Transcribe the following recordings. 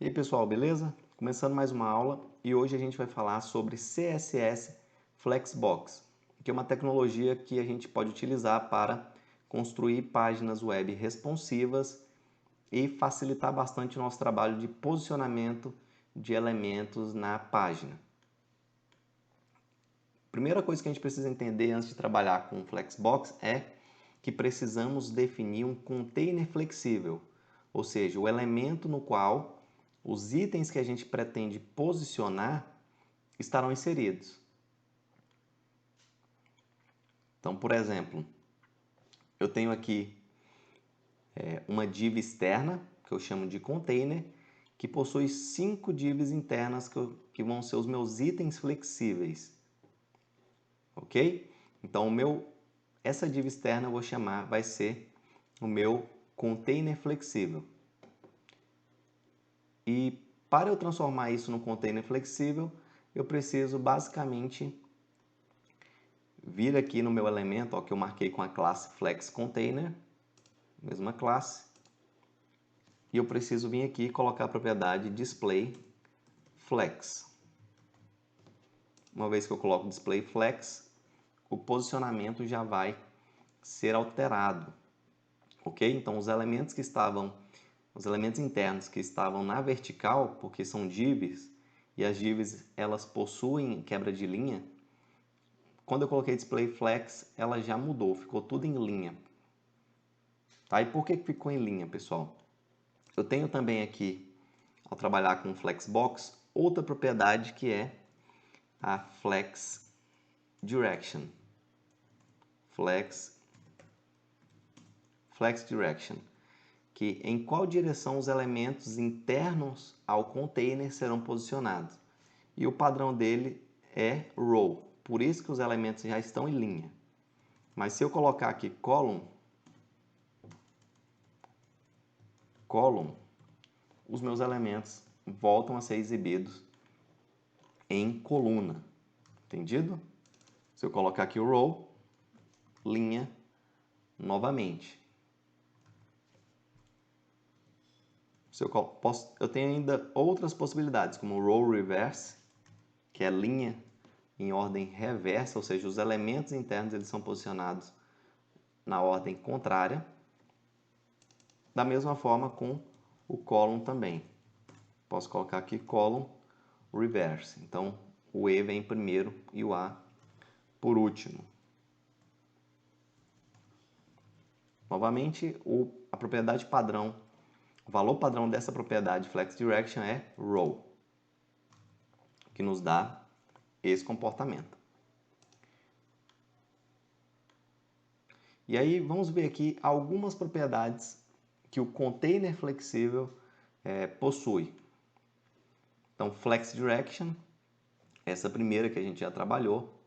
E aí pessoal, beleza? Começando mais uma aula e hoje a gente vai falar sobre CSS Flexbox, que é uma tecnologia que a gente pode utilizar para construir páginas web responsivas e facilitar bastante o nosso trabalho de posicionamento de elementos na página. Primeira coisa que a gente precisa entender antes de trabalhar com Flexbox é que precisamos definir um container flexível, ou seja, o elemento no qual os itens que a gente pretende posicionar estarão inseridos. Então, por exemplo, eu tenho aqui uma div externa, que eu chamo de container, que possui 5 divs internas que vão ser os meus itens flexíveis. Ok? Então, essa div externa eu vou chamar, vai ser o meu container flexível. E para eu transformar isso num container flexível, eu preciso basicamente vir aqui no meu elemento, ó, que eu marquei com a classe FlexContainer, mesma classe, e eu preciso vir aqui e colocar a propriedade displayFlex. Uma vez que eu coloco displayFlex, o posicionamento já vai ser alterado, ok? Então os elementos internos que estavam na vertical, porque são divs, e as divs elas possuem quebra de linha, quando eu coloquei displayFlex, ela já mudou, ficou tudo em linha. Tá? E por que ficou em linha, pessoal? Eu tenho também aqui, ao trabalhar com Flexbox, outra propriedade que é a Flex Direction. Flex Direction. Que em qual direção os elementos internos ao container serão posicionados. E o padrão dele é row, por isso que os elementos já estão em linha. Mas se eu colocar aqui column, os meus elementos voltam a ser exibidos em coluna. Entendido? Se eu colocar aqui o row, linha novamente. Eu tenho ainda outras possibilidades, como o row reverse, que é linha em ordem reversa, ou seja, os elementos internos eles são posicionados na ordem contrária. Da mesma forma com o column também. Posso colocar aqui column reverse. Então, o E vem primeiro e o A por último. Novamente, a propriedade padrão, o valor padrão dessa propriedade Flex Direction é row, que nos dá esse comportamento. E aí, vamos ver aqui algumas propriedades que o container flexível possui. Então, Flex Direction, essa primeira que a gente já trabalhou.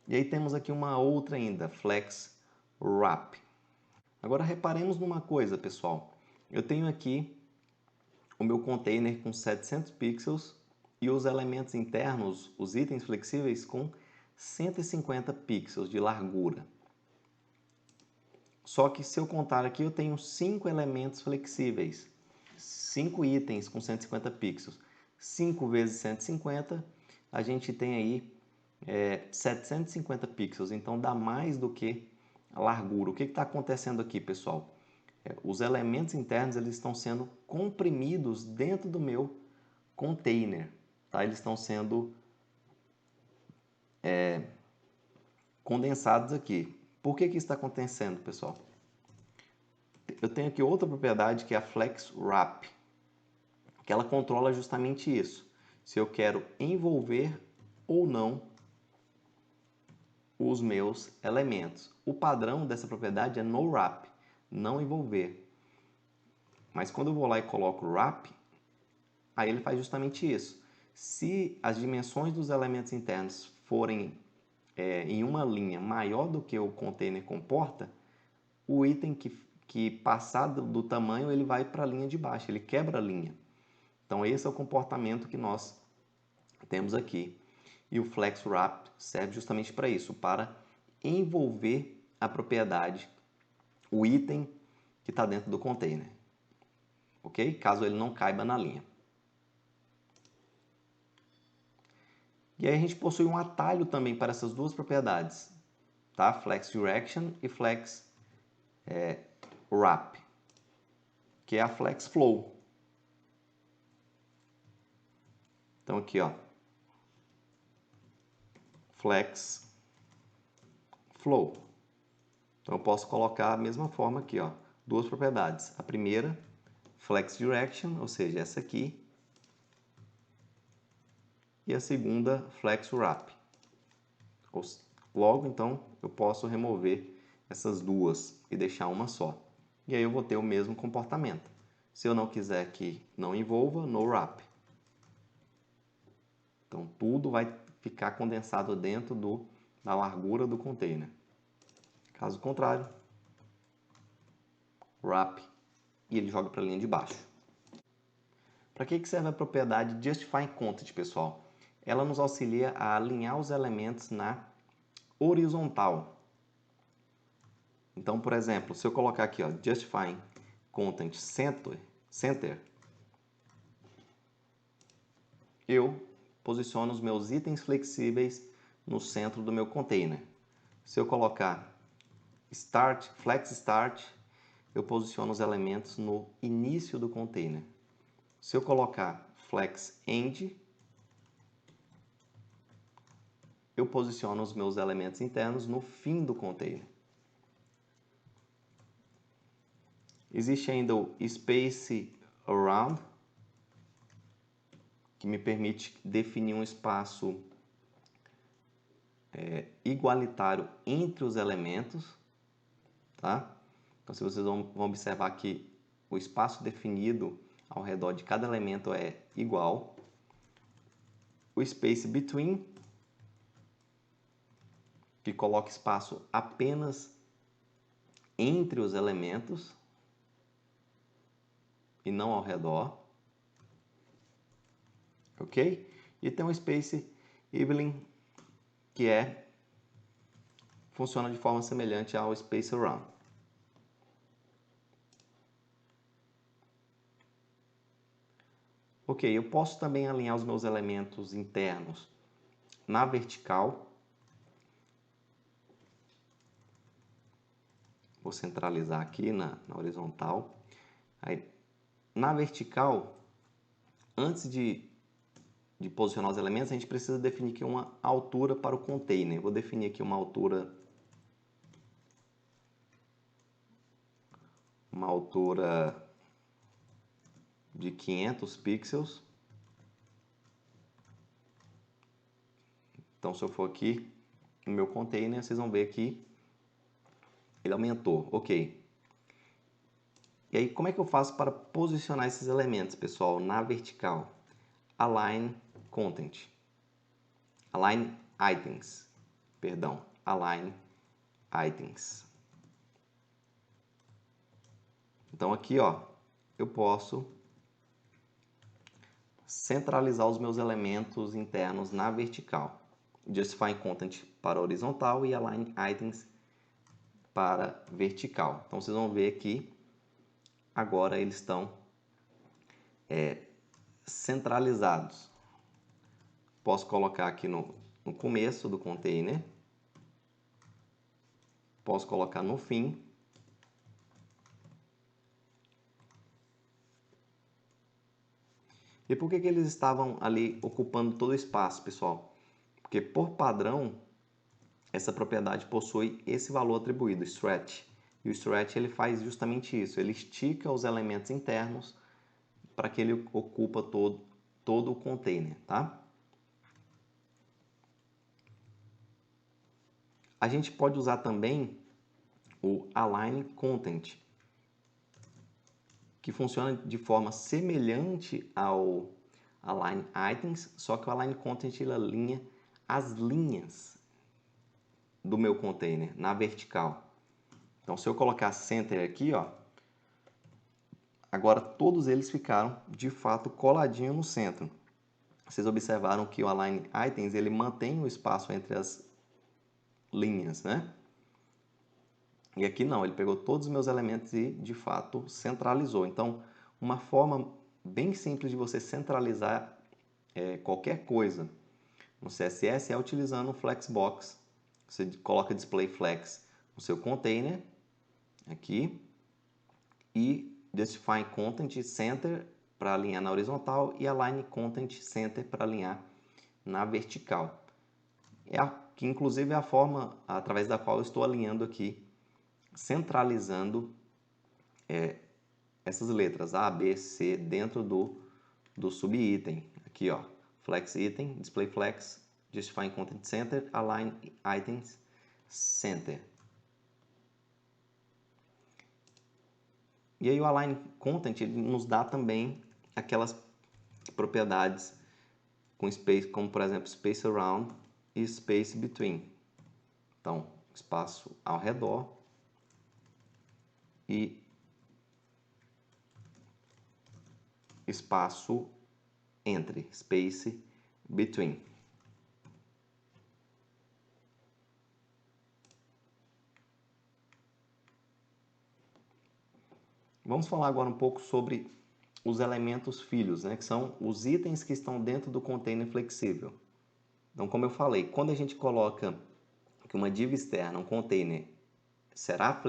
E aí temos aqui uma outra ainda, Flex Wrap. Agora reparemos numa coisa, pessoal. Eu tenho aqui o meu container com 700 pixels e os elementos internos, os itens flexíveis, com 150 pixels de largura. Só que se eu contar aqui, eu tenho 5 elementos flexíveis, 5 itens com 150 pixels. 5 vezes 150, a gente tem aí 750 pixels, então dá mais do que a largura. O que está acontecendo aqui, pessoal? Os elementos internos eles estão sendo comprimidos dentro do meu container. Tá? Eles estão sendo condensados aqui. Por que isso está acontecendo, pessoal? Eu tenho aqui outra propriedade que é a Flex Wrap, que ela controla justamente isso. Se eu quero envolver ou não os meus elementos. O padrão dessa propriedade é no wrap, não envolver. Mas quando eu vou lá e coloco wrap, aí ele faz justamente isso. Se as dimensões dos elementos internos forem em uma linha maior do que o container comporta, o item que passar do tamanho, ele vai para a linha de baixo, ele quebra a linha. Então esse é o comportamento que nós temos aqui. E o Flex Wrap serve justamente para isso, para envolver a propriedade, o item que está dentro do container. Ok? ok? Caso ele não caiba na linha. E aí a gente possui um atalho também para essas duas propriedades, tá? Flex Direction e Flex Wrap, que é a Flex Flow. Então aqui, ó, Flex Flow. Então eu posso colocar a mesma forma aqui, ó, duas propriedades. A primeira, Flex Direction, ou seja, essa aqui, e a segunda, Flex Wrap. Logo, então, eu posso remover essas duas e deixar uma só. E aí eu vou ter o mesmo comportamento. Se eu não quiser que não envolva, no wrap. Então, tudo vai ficar condensado dentro da largura do container. Caso contrário, wrap e ele joga para a linha de baixo. Para que serve a propriedade Justifying Content, pessoal? Ela nos auxilia a alinhar os elementos na horizontal. Então, por exemplo, se eu colocar aqui, ó, Justifying Content Center, eu posiciono os meus itens flexíveis no centro do meu container. Se eu colocar Flex Start, eu posiciono os elementos no início do container. Se eu colocar Flex End, eu posiciono os meus elementos internos no fim do container. Existe ainda o Space Around, que me permite definir um espaço igualitário entre os elementos, tá? Então, se vocês vão observar que o espaço definido ao redor de cada elemento é igual. O Space Between, que coloca espaço apenas entre os elementos e não ao redor, ok? E tem o Space Evening, que funciona de forma semelhante ao Space Around. Ok, eu posso também alinhar os meus elementos internos na vertical. Vou centralizar aqui na horizontal. Aí, na vertical, antes de posicionar os elementos, a gente precisa definir aqui uma altura para o container. Vou definir aqui uma altura de 500 pixels. Então, se eu for aqui no meu container, vocês vão ver que ele aumentou. Ok. E aí, como é que eu faço para posicionar esses elementos, pessoal, na vertical? Align Content. Align Items. Perdão. Align Items. Então, aqui, ó, eu posso centralizar os meus elementos internos na vertical. Justify Content para horizontal e Align Items para vertical. Então, vocês vão ver que agora eles estão centralizados. Posso colocar aqui no começo do container. Posso colocar no fim. E por que eles estavam ali ocupando todo o espaço, pessoal? Porque, por padrão, essa propriedade possui esse valor atribuído, stretch. E o stretch ele faz justamente isso, ele estica os elementos internos para que ele ocupa todo o container, tá? A gente pode usar também o Align Content, que funciona de forma semelhante ao Align Items, só que o Align Content ele alinha as linhas do meu container na vertical. Então, se eu colocar Center aqui, ó, agora todos eles ficaram de fato coladinho no centro. Vocês observaram que o Align Items ele mantém o espaço entre as linhas, né? E aqui não, ele pegou todos os meus elementos e de fato centralizou. Então, Uma forma bem simples de você centralizar qualquer coisa no CSS é utilizando o Flexbox. Você coloca Display Flex no seu container, aqui, e Justify Content Center para alinhar na horizontal e Align Content Center para alinhar na vertical. Que inclusive é a forma através da qual eu estou alinhando aqui, centralizando essas letras A, B, C dentro do subitem. Aqui, ó, Flex Item, Display Flex, Justify Content Center, Align Items Center. E aí o Align Content ele nos dá também aquelas propriedades com space, como por exemplo Space Around e Space Between. Então, espaço ao redor e espaço entre, Space Between. Vamos falar agora um pouco sobre os elementos filhos, né, que são os itens que estão dentro do container flexível. Então, como eu falei, quando a gente coloca que uma div externa, um container, será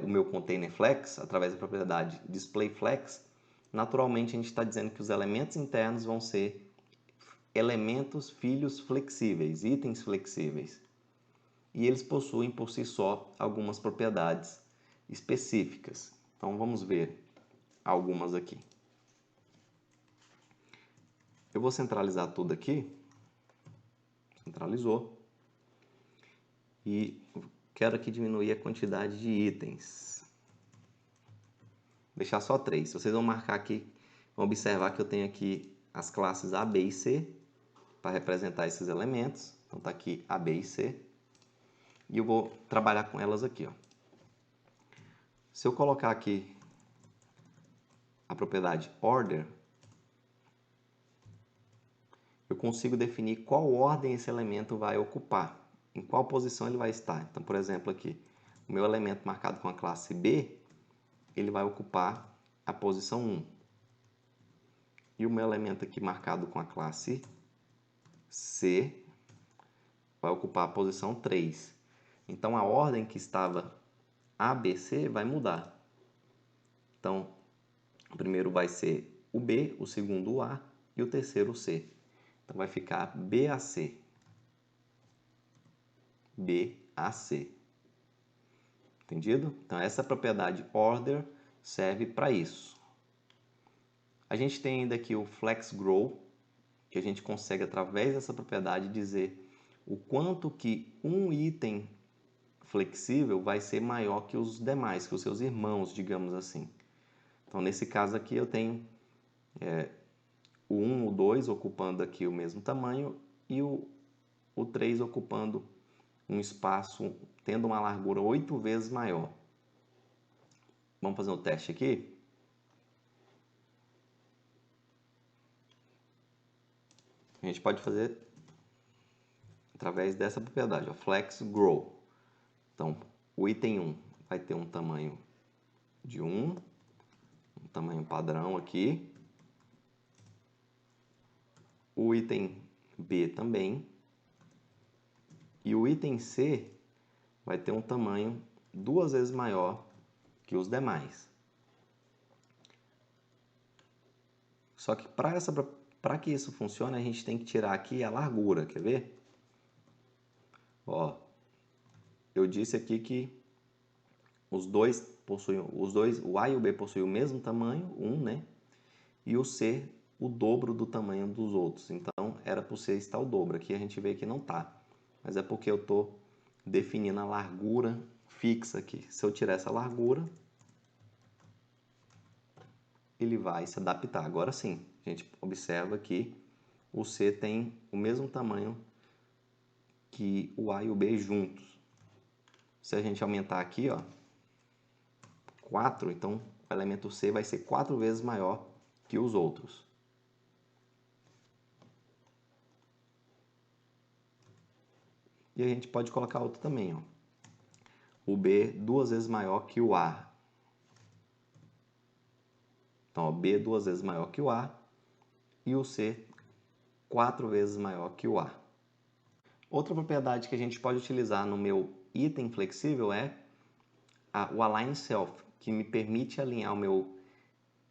o meu container flex, através da propriedade displayFlex, naturalmente a gente está dizendo que os elementos internos vão ser elementos filhos flexíveis, itens flexíveis. E eles possuem por si só algumas propriedades específicas. Então vamos ver algumas aqui. Eu vou centralizar tudo aqui. Centralizou. E quero aqui diminuir a quantidade de itens. Deixar só 3. Vocês vão marcar aqui, vão observar que eu tenho aqui as classes A, B e C para representar esses elementos. Então tá aqui A, B e C. E eu vou trabalhar com elas aqui, ó. Se eu colocar aqui a propriedade order, eu consigo definir qual ordem esse elemento vai ocupar, em qual posição ele vai estar. Então, por exemplo, aqui, o meu elemento marcado com a classe B, ele vai ocupar a posição 1. E o meu elemento aqui marcado com a classe C vai ocupar a posição 3. Então, a ordem que estava A, B, C vai mudar. Então, o primeiro vai ser o B, o segundo o A e o terceiro o C. Então, vai ficar BAC. BAC. Entendido? Então, essa propriedade order serve para isso. A gente tem ainda aqui o FlexGrow, que a gente consegue, através dessa propriedade, dizer o quanto que um item flexível vai ser maior que os demais, que os seus irmãos, digamos assim. Então, nesse caso aqui, eu tenho o 1, o 2 ocupando aqui o mesmo tamanho e o 3 ocupando um espaço, tendo uma largura 8 vezes maior. Vamos fazer um teste aqui? A gente pode fazer através dessa propriedade, ó, FlexGrow. Então, o item 1 vai ter um tamanho de 1, um tamanho padrão aqui. O item B também. E o item C vai ter um tamanho 2 vezes maior que os demais. Só que para que isso funcione, a gente tem que tirar aqui a largura, quer ver? Ó, eu disse aqui que o A e o B possuem o mesmo tamanho, 1, né? E o C, o dobro do tamanho dos outros. Então, era para o C estar o dobro. Aqui a gente vê que não está. Mas é porque eu estou definindo a largura fixa aqui. Se eu tirar essa largura, ele vai se adaptar. Agora sim, a gente observa que o C tem o mesmo tamanho que o A e o B juntos. Se a gente aumentar aqui, ó, 4, então o elemento C vai ser 4 vezes maior que os outros. E a gente pode colocar outro também, ó. O B 2 vezes maior que o A. Então, ó, B 2 vezes maior que o A e o C 4 vezes maior que o A. Outra propriedade que a gente pode utilizar no meu item flexível é o Align Self, que me permite alinhar o meu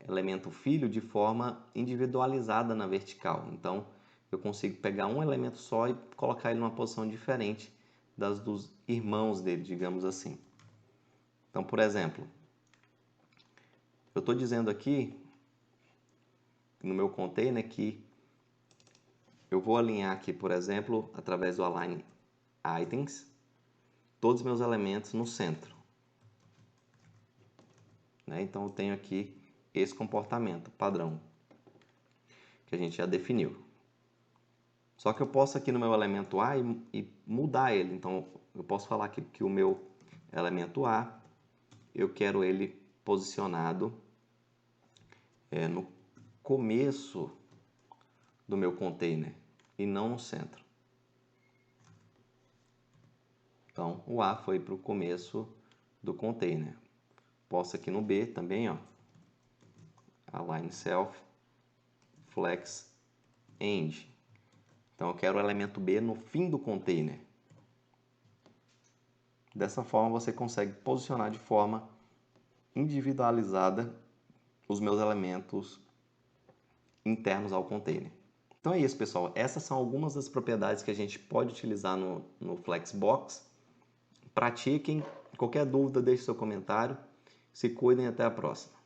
elemento filho de forma individualizada na vertical. Então, eu consigo pegar um elemento só e colocar ele numa posição diferente das dos irmãos dele, digamos assim. Então, por exemplo, eu estou dizendo aqui no meu container que eu vou alinhar aqui, por exemplo, através do Align Items, todos os meus elementos no centro. Então, eu tenho aqui esse comportamento padrão que a gente já definiu. Só que eu posso aqui no meu elemento A e mudar ele. Então, eu posso falar aqui que o meu elemento A, eu quero ele posicionado no começo do meu container e não no centro. Então, o A foi para o começo do container. Posso aqui no B também, ó, Align Self, Flex, End. Então, eu quero o elemento B no fim do container. Dessa forma, você consegue posicionar de forma individualizada os meus elementos internos ao container. Então é isso, pessoal. Essas são algumas das propriedades que a gente pode utilizar no Flexbox. Pratiquem. Qualquer dúvida, deixe seu comentário. Se cuidem e até a próxima.